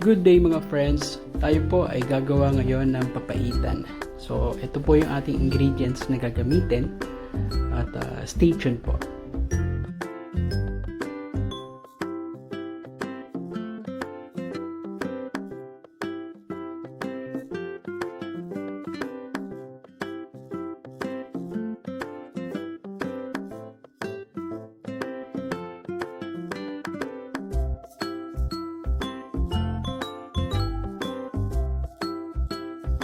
Good day mga friends! Tayo po ay gagawa ngayon ng papaitan. So, ito po yung ating ingredients na gagamitin at stay tuned po.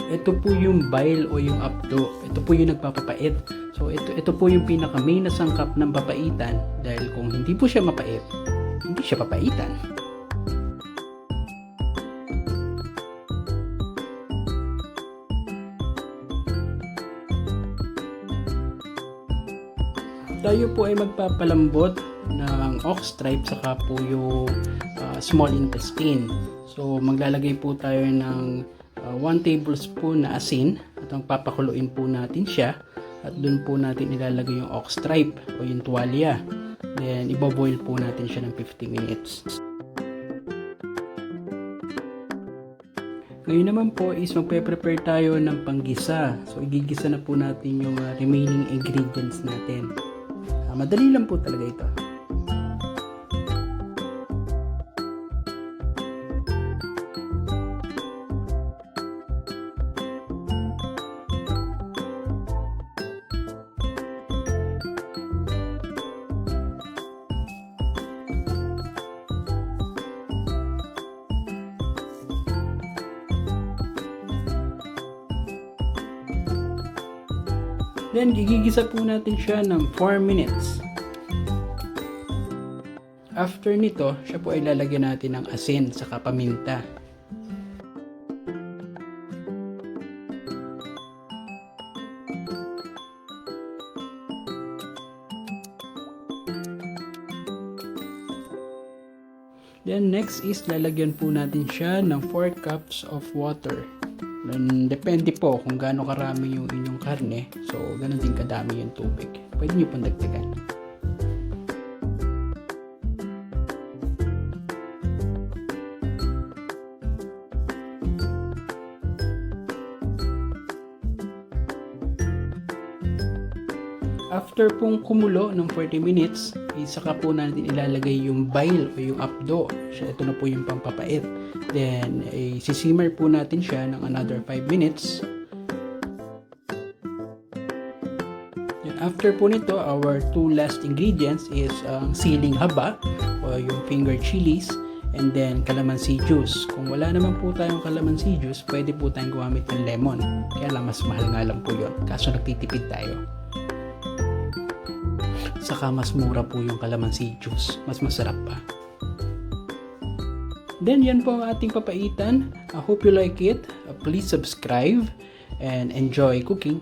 Ito po yung bile o yung apdo. Ito po yung nagpapapait. So ito po yung pinaka main na sangkap ng papaitan dahil kung hindi po siya mapait, hindi siya papaitan. Tayo po ay magpapalambot ng ox tripe saka po yung small intestine. So maglalagay po tayo ng 1 tablespoon na asin at ang papakuluin po natin siya at dun po natin ilalagay yung ox tripe o yung tuwala. Then iboboil po natin siya ng 50 minutes. Ngayon naman po is magpe-prepare tayo ng panggisa. So igigisa na po natin yung remaining ingredients natin. Madali lang po talaga ito. Then, gigigisa po natin siya ng 4 minutes. After nito, siya po ay lalagyan natin ng asin saka paminta. Then, next is lalagyan po natin siya ng 4 cups of water. And depende po kung gaano karami yung inyong karne. So, ganun din kadami yung tubig. Pwede nyo pong dagdagan. After pong kumulo ng 40 minutes, saka po natin ilalagay yung bile o yung apdo. Ito na po yung pampapait. Then, sisimmer po natin siya ng another 5 minutes. Then, after po nito, our 2 last ingredients is siling haba o yung finger chilies and then calamansi juice. Kung wala naman po tayong calamansi juice, pwede po tayong gumamit ng lemon. Kaya lang, mas mahal nga lang po yun. Kaso nagtitipid tayo. Saka mas mura po yung calamansi juice. Mas masarap pa. Then, yan po ang ating papaitan. I hope you like it. Please subscribe and enjoy cooking.